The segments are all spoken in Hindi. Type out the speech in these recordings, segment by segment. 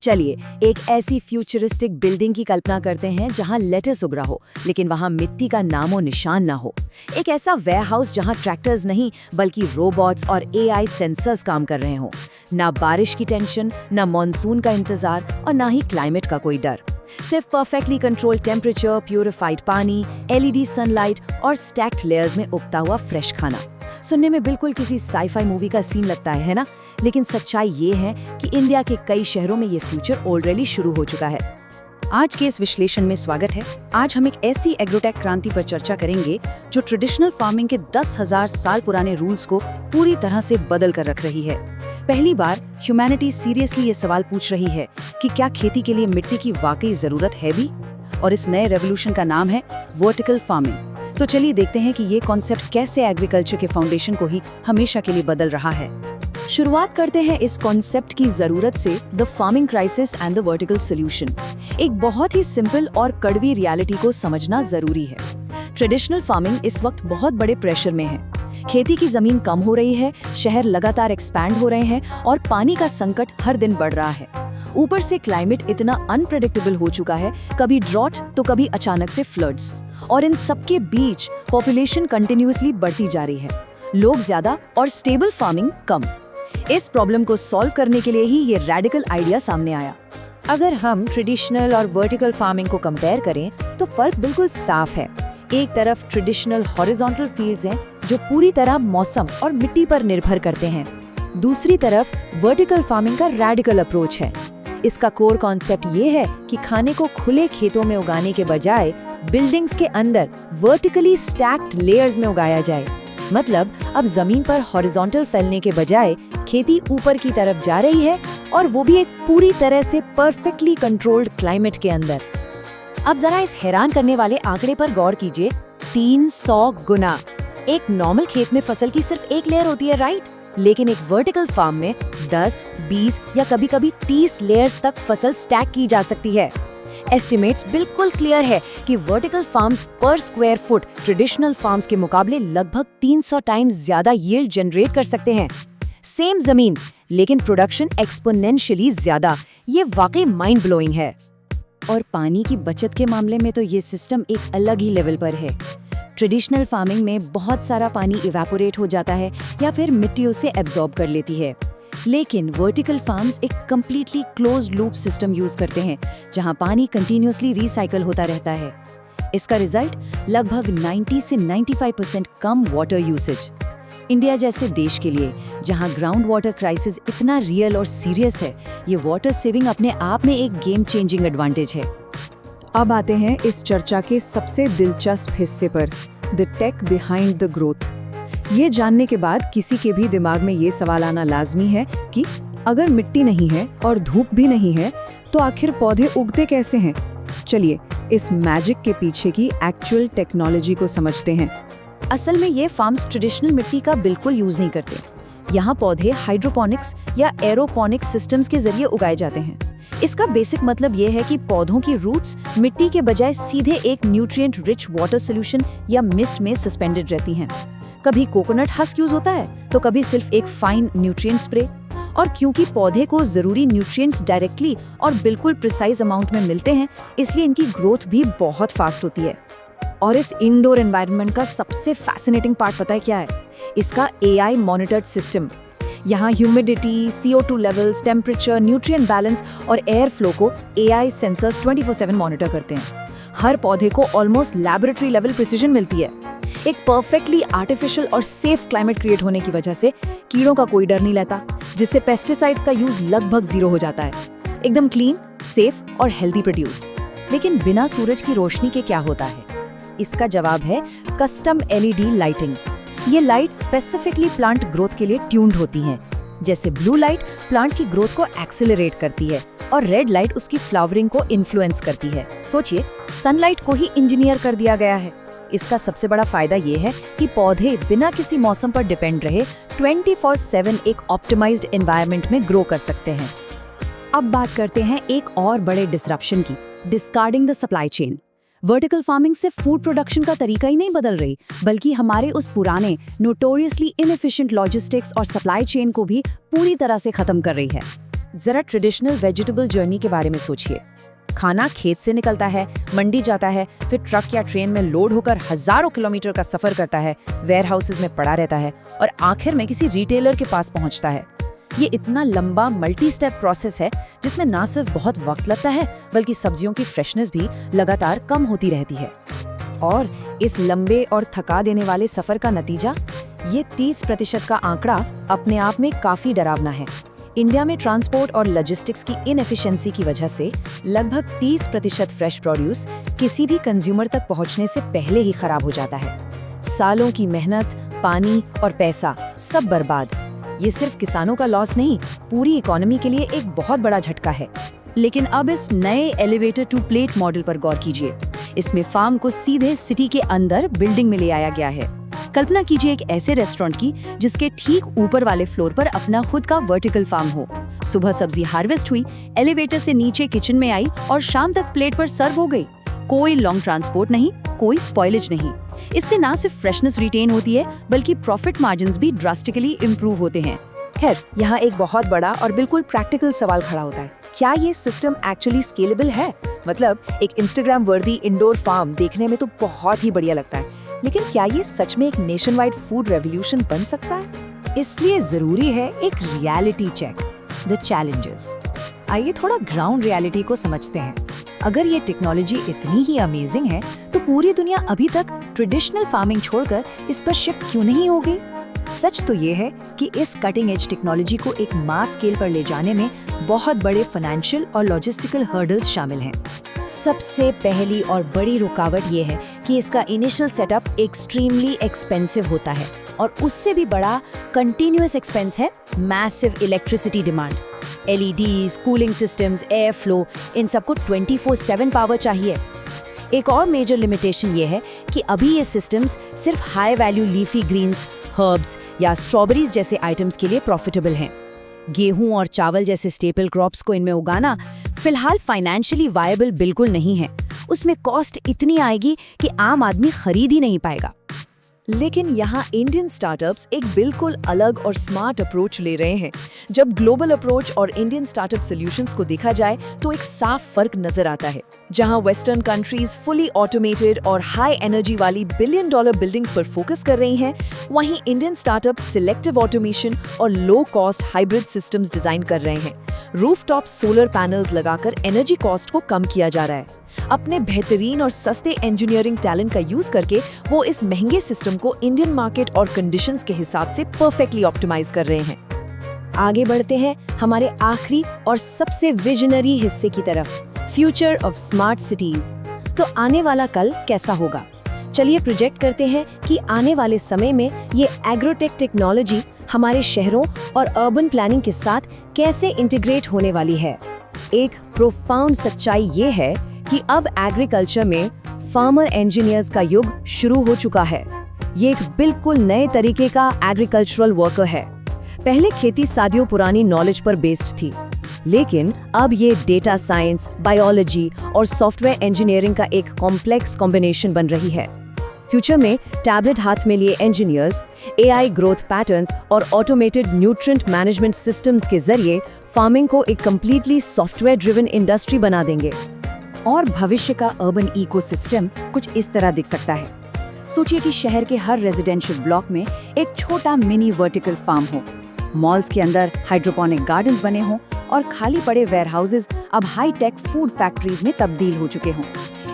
चलिए एक ऐसी फ्यूचरिस्टिक बिल्डिंग की कल्पना करते हैं जहां लेटस उग रहा हो लेकिन वहां मिट्टी का नामो निशान ना हो। एक ऐसा वेयरहाउस जहां ट्रैक्टर्स नहीं बल्कि रोबोट्स और एआई सेंसर्स काम कर रहे हों। ना बारिश की टेंशन, ना मॉनसून का इंतजार और ना ही क्लाइमेट का कोई डर। सिर्फ परफेक्टली कंट्रोल्ड टेम्परेचर, प्यूरिफाइड पानी, एलईडी सनलाइट और स्टैक्ड लेयर्स में उगता हुआ फ्रेश खाना। सुनने में बिल्कुल किसी साई-फाई मूवी का सीन लगता है ना? लेकिन सच्चाई ये है कि इंडिया के कई शहरों में ये फ्यूचर ऑलरेडी शुरू हो चुका है। आज के इस विश्लेषण में स्वागत है। आज हम एक ऐसी एग्रोटेक क्रांति पर चर्चा करेंगे जो ट्रेडिशनल फार्मिंग के 10,000 साल पुराने रूल्स को पूरी तरह से बदल कर रख रही है। पहली बार ह्यूमैनिटी सीरियसली ये सवाल पूछ रही है कि क्या खेती के लिए मिट्टी की वाकई जरूरत है भी? और इस नए रेवोल्यूशन का नाम है वर्टिकल फार्मिंग। तो चलिए देखते हैं कि ये कॉन्सेप्ट कैसे एग्रीकल्चर के फाउंडेशन को ही हमेशा के लिए बदल रहा है। शुरुआत करते हैं इस कॉन्सेप्ट की जरूरत से, the farming crisis and the vertical solution. एक बहुत ही सिंपल और कड़वी रियलिटी को समझना जरूरी है। ट्रेडिशनल फार्मिंग इस वक्त बहुत बड़े प्रेशर में है। खेती की जमीन कम हो रही है, शहर लगातार एक्सपैंड हो रहे हैं और पानी का संकट हर दिन बढ़ रहा है। ऊपर से क्लाइमेट इतना अनप्रेडिक्टेबल हो चुका है, कभी ड्रॉट तो कभी अचानक से फ्लड्स। और इन सबके बीच पॉपुलेशन कंटिन्यूअसली बढ़ती जा रही है, लोग ज्यादा और स्टेबल फार्मिंग कम। इस प्रॉब्लम को सॉल्व करने के लिए ही ये रेडिकल आइडिया सामने आया। अगर हम ट्रेडिशनल और वर्टिकल फार्मिंग को कंपेयर करें तो फर्क बिल्कुल साफ है। एक तरफ ट्रेडिशनल हॉरिजॉन्टल फील्ड्स हैं जो पूरी तरह मौसम और मिट्टी पर निर्भर करते हैं। दूसरी तरफ वर्टिकल फार्मिंग का रेडिकल अप्रोच है। इसका कोर कॉन्सेप्ट ये है कि खाने को खुले खेतों में उगाने के बजाय बिल्डिंग्स के अंदर वर्टिकली स्टैक्ड लेयर्स में उगाया जाए। मतलब अब जमीन पर हॉरिजॉन्टल फैलने के बजाय खेती ऊपर की तरफ जा रही है, और वो भी एक पूरी तरह से परफेक्टली कंट्रोल्ड क्लाइमेट के अंदर। अब जरा इस हैरान करने वाले आंकड़े पर गौर कीजिए, 300 गुना। एक नॉर्मल खेत में फसल की सिर्फ एक लेयर होती है, राइट? लेकिन एक वर्टिकल फार्म में 10, 20 या कभी-कभी 30 लेयर्स तक फसल स्टैक की जा सकती है। एस्टिमेट्स बिल्कुल क्लियर है कि वर्टिकल फार्म्स पर स्क्वायर फुट ट्रेडिशनल फार्म्स के मुकाबले लगभग 300 टाइम्स ज्यादा यील्ड जनरेट कर सकते हैं। सेम जमीन लेकिन प्रोडक्शन एक्सपोनेंशियली ज्यादा। ये वाकई माइंड ब्लोइंग है। और पानी की बचत के मामले में तो ये सिस्टम एक अलग ही लेवल पर है। ट्रेडिशनल फार्मिंग में बहुत सारा पानी इवेपोरेट हो जाता है या फिर मिट्टी उसे एब्जॉर्ब कर लेती है। लेकिन वर्टिकल फार्म्स एक completely closed loop system use करते हैं जहां पानी कंटिन्यूअसली रिसाइकल होता रहता है। इसका रिजल्ट लगभग 90 से 95% कम वाटर यूसेज। इंडिया जैसे देश के लिए जहां ग्राउंड वाटर क्राइसिस इतना रियल और सीरियस है, ये वाटर सेविंग अपने आप में एक गेम चेंजिंग एडवांटेज है। अब आते हैं इस चर्चा के सबसे दिलचस्प हिस्से पर, the tech behind the growth. ये जानने के बाद किसी के भी दिमाग में ये सवाल आना लाजमी है कि अगर मिट्टी नहीं है और धूप भी नहीं है तो आखिर पौधे उगते कैसे हैं? चलिए इस मैजिक के पीछे की एक्चुअल टेक्नोलॉजी को समझते हैं। असल में ये फार्म्स ट्रेडिशनल मिट्टी का बिल्कुल यूज नहीं करते। यहाँ पौधे हाइड्रोपोनिक्स या एरोपोनिक्स सिस्टम्स के जरिए उगाए जाते हैं। इसका बेसिक मतलब ये है कि पौधों की रूट्स मिट्टी के बजाय सीधे एक न्यूट्रिएंट रिच वाटर सॉल्यूशन या मिस्ट में सस्पेंडेड रहती हैं। कभी कोकोनट हस्क यूज होता है तो कभी सिर्फ एक फाइन न्यूट्रिएंट स्प्रे। और क्योंकि पौधे को जरूरी न्यूट्रिएंट्स डायरेक्टली और बिल्कुल प्रिसाइज अमाउंट में मिलते हैं, इसलिए इनकी ग्रोथ भी बहुत फास्ट होती है। और इस इंडोर एनवायरनमेंट का सबसे फैसिनेटिंग पार्ट पता है क्या है? इसका एआई मॉनिटर्ड सिस्टम। यहाँ humidity, CO2 levels, temperature, nutrient balance और एयर फ्लो को एआई सेंसर्स 24/7 मॉनिटर करते हैं। हर पौधे को ऑलमोस्ट लैबोरेटरी लेवल प्रिसीजन मिलती है। एक परफेक्टली आर्टिफिशियल और सेफ क्लाइमेट क्रिएट होने की वजह से कीड़ों का कोई डर नहीं रहता, जिससे पेस्टिसाइड्स का यूज लगभग 0 हो जाता है। एकदम क्लीन, सेफ और हेल्दी प्रोड्यूस। लेकिन बिना सूरज की रोशनी के क्या होता है? इसका जवाब है कस्टम एलईडी लाइटिंग। ये लाइट स्पेसिफिकली प्लांट ग्रोथ के लिए ट्यून्ड होती हैं। जैसे ब्लू लाइट प्लांट की ग्रोथ को एक्सेलरेट करती है और रेड लाइट उसकी फ्लावरिंग को इन्फ्लुएंस करती है। सोचिए, सनलाइट को ही इंजीनियर कर दिया गया है। इसका सबसे बड़ा फायदा ये है कि पौधे बिना किसी मौसम पर डिपेंड रहे 24/7 एक ऑप्टिमाइज्ड एनवायरनमेंट में ग्रो कर सकते हैं। अब बात करते हैं एक और बड़े डिसरप्शन की, discarding the supply chain. Vertical farming से फूड प्रोडक्शन का तरीका ही नहीं बदल रही, बल्कि हमारे उस पुराने नोटोरियसली इनएफिशिएंट लॉजिस्टिक्स और सप्लाई चेन को भी पूरी तरह से खत्म कर रही है। जरा ट्रेडिशनल वेजिटेबल जर्नी के बारे में सोचिए। खाना खेत से निकलता है, मंडी जाता है, फिर ट्रक या ट्रेन में लोड होकर हजारों किलोमीटर का सफर करता है, वेयर हाउसेज में पड़ा रहता है और आखिर में किसी रिटेलर के पास पहुंचता है। ये इतना लंबा मल्टी स्टेप प्रोसेस है जिसमें ना सिर्फ बहुत वक्त लगता है बल्कि सब्जियों की फ्रेशनेस भी लगातार कम होती रहती है। और इस लंबे और थका देने वाले सफर का नतीजा, ये 30% का आंकड़ा अपने आप में काफी डरावना है। इंडिया में ट्रांसपोर्ट और लॉजिस्टिक्स की इनएफिशिएंसी की वजह से लगभग 30% फ्रेश प्रोड्यूस किसी भी कंज्यूमर तक पहुंचने से पहले ही खराब हो जाता है। सालों की मेहनत, पानी और पैसा सब बर्बाद। ये सिर्फ किसानों का लॉस नहीं, पूरी इकोनॉमी के लिए एक बहुत बड़ा झटका है। लेकिन अब इस नए एलिवेटर टू प्लेट मॉडल पर गौर कीजिए। इसमें फार्म को सीधे सिटी के अंदर बिल्डिंग में ले आया गया है। कल्पना कीजिए एक ऐसे रेस्टोरेंट की जिसके ठीक ऊपर वाले फ्लोर पर अपना खुद का वर्टिकल फार्म हो। सुबह सब्जी हार्वेस्ट हुई, एलिवेटर से नीचे किचन में आई और शाम तक प्लेट पर सर्व हो गई। कोई लॉन्ग ट्रांसपोर्ट नहीं, कोई स्पॉइलेज नहीं। इससे ना सिर्फ फ्रेशनेस रिटेन होती है बल्कि प्रॉफिट मार्जिन्स भी ड्रास्टिकली इम्प्रूव होते हैं। खैर, यहाँ एक बहुत बड़ा और बिल्कुल प्रैक्टिकल सवाल खड़ा होता है, क्या ये सिस्टम एक्चुअली स्केलेबल है? मतलब एक इंस्टाग्राम वर्दी इंडोर फार्म देखने में तो बहुत ही बढ़िया लगता है, लेकिन क्या ये सच में एक नेशन वाइड फूड रेवोल्यूशन बन सकता है? इसलिए जरूरी है एक रियलिटी चेक, द चैलेंजेस। आइए थोड़ा ग्राउंड रियलिटी को समझते हैं। अगर ये टेक्नोलॉजी इतनी ही अमेजिंग है तो पूरी दुनिया अभी तक ट्रेडिशनल फार्मिंग छोड़कर इस पर शिफ्ट क्यों नहीं हो गई? सच तो ये है कि इस कटिंग एज टेक्नोलॉजी को एक मास स्केल पर ले जाने में बहुत बड़े फाइनेंशियल और लॉजिस्टिकल हर्डल्स शामिल हैं। सबसे पहली और बड़ी रुकावट ये है कि इसका इनिशियल सेटअप एक्सट्रीमली एक्सपेंसिव होता है और उससे भी बड़ा कंटिन्यूअस एक्सपेंस है massive electricity demand. LEDs, cooling systems, air flow, इन सबको 24/7 पावर चाहिए। एक और मेजर लिमिटेशन ये है कि अभी ये सिस्टम्स सिर्फ high value leafy greens, herbs या स्ट्रॉबेरीज जैसे आइटम्स के लिए प्रॉफिटेबल हैं। गेहूं और चावल जैसे स्टेपल क्रॉप्स को इनमें उगाना फिलहाल फाइनेंशियली वायबल बिल्कुल नहीं है। उसमें कॉस्ट इतनी आएगी कि आम आदमी खरीद ही नहीं पाएगा। लेकिन यहाँ इंडियन स्टार्टअप्स एक बिल्कुल अलग और स्मार्ट अप्रोच ले रहे हैं। जब ग्लोबल अप्रोच और इंडियन स्टार्टअप सॉल्यूशंस को देखा जाए तो एक साफ फर्क नजर आता है। जहाँ वेस्टर्न कंट्रीज फुली ऑटोमेटेड और हाई एनर्जी वाली $1 बिलियन बिल्डिंग्स पर फोकस कर रही हैं, वहीं इंडियन स्टार्टअप सिलेक्टिव ऑटोमेशन और low cost hybrid systems design कर रहे हैं। रूफटॉप सोलर पैनल्स लगाकर एनर्जी कॉस्ट को कम किया जा रहा है। अपने बेहतरीन और सस्ते इंजीनियरिंग टैलेंट का यूज करके वो इस महंगे सिस्टम को इंडियन मार्केट और कंडीशंस के हिसाब से परफेक्टली ऑप्टिमाइज कर रहे हैं। आगे बढ़ते हैं हमारे आखिरी और सबसे विजनरी हिस्से की तरफ, फ्यूचर ऑफ स्मार्ट सिटीज। तो आने वाला कल कैसा होगा? चलिए प्रोजेक्ट करते हैं कि आने वाले समय में ये एग्रोटेक टेक्नोलॉजी हमारे शहरों और अर्बन प्लानिंग के साथ कैसे इंटीग्रेट होने वाली है। एक प्रोफाउंड सच्चाई ये है कि अब एग्रीकल्चर में फार्मर इंजीनियर्स का युग शुरू हो चुका है। ये एक बिल्कुल नए तरीके का एग्रीकल्चरल वर्कर है। पहले खेती सदियों पुरानी नॉलेज पर बेस्ड थी, लेकिन अब ये डेटा साइंस, बायोलॉजी और सॉफ्टवेयर इंजीनियरिंग का एक कॉम्प्लेक्स कॉम्बिनेशन बन रही है। फ्यूचर में टैबलेट हाथ में लिए इंजीनियर्स एआई ग्रोथ पैटर्न्स और ऑटोमेटेड न्यूट्रिएंट मैनेजमेंट सिस्टम्स के जरिए फार्मिंग को एक कंप्लीटली सॉफ्टवेयर ड्रिवन इंडस्ट्री बना देंगे। और भविष्य का अर्बन इकोसिस्टम कुछ इस तरह दिख सकता है। सोचिए कि शहर के हर रेजिडेंशियल ब्लॉक में एक छोटा मिनी वर्टिकल फार्म हो, मॉल्स के अंदर हाइड्रोपोनिक गार्डन्स बने हों और खाली पड़े वेयरहाउसेज अब हाई टेक फूड फैक्ट्रीज में तब्दील हो चुके हों।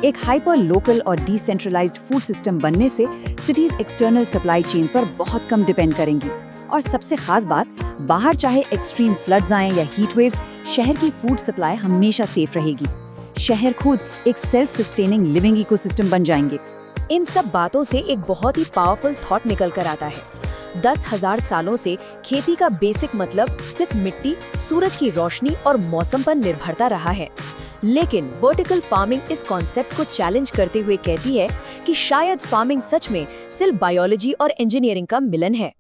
एक हाइपर लोकल और डिसेंट्रलाइज्ड फूड सिस्टम बनने से सिटीज एक्सटर्नल सप्लाई चेन्स पर बहुत कम डिपेंड करेंगी। और सबसे खास बात, बाहर चाहे एक्सट्रीम फ्लड्स आएं या हीट वेव्स, शहर की फूड सप्लाई हमेशा सेफ रहेगी। शहर खुद एक सेल्फ सस्टेनिंग लिविंग इकोसिस्टम बन जाएंगे। इन सब बातों से एक बहुत ही पावरफुल थॉट निकल कर आता है। 10,000 सालों से खेती का बेसिक मतलब सिर्फ मिट्टी, सूरज की रोशनी और मौसम पर निर्भरता रहा है। लेकिन वर्टिकल फार्मिंग इस कॉन्सेप्ट को चैलेंज करते हुए कहती है कि शायद फार्मिंग सच में सिर्फ बायोलॉजी और इंजीनियरिंग का मिलन है।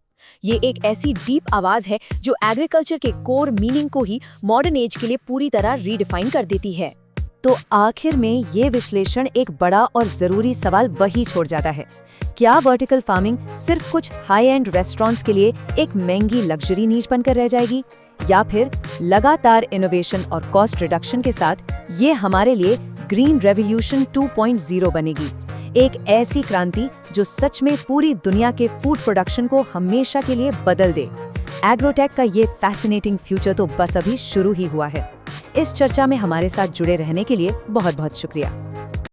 ये एक ऐसी डीप आवाज है जो एग्रीकल्चर के कोर मीनिंग को ही मॉडर्न एज के लिए पूरी तरह रीडिफाइन कर देती है। तो आखिर में ये विश्लेषण एक बड़ा और जरूरी सवाल वही छोड़ जाता है, क्या वर्टिकल फार्मिंग सिर्फ कुछ हाई एंड रेस्टोरेंट्स के लिए एक महंगी लग्जरी नीश बनकर रह जाएगी, या फिर लगातार इनोवेशन और कॉस्ट रिडक्शन के साथ ये हमारे लिए ग्रीन रेवोल्यूशन 2.0 बनेगी, एक ऐसी क्रांति जो सच में पूरी दुनिया के फूड प्रोडक्शन को हमेशा के लिए बदल दे। एग्रोटेक का ये फैसिनेटिंग फ्यूचर तो बस अभी शुरू ही हुआ है। इस चर्चा में हमारे साथ जुड़े रहने के लिए बहुत बहुत शुक्रिया।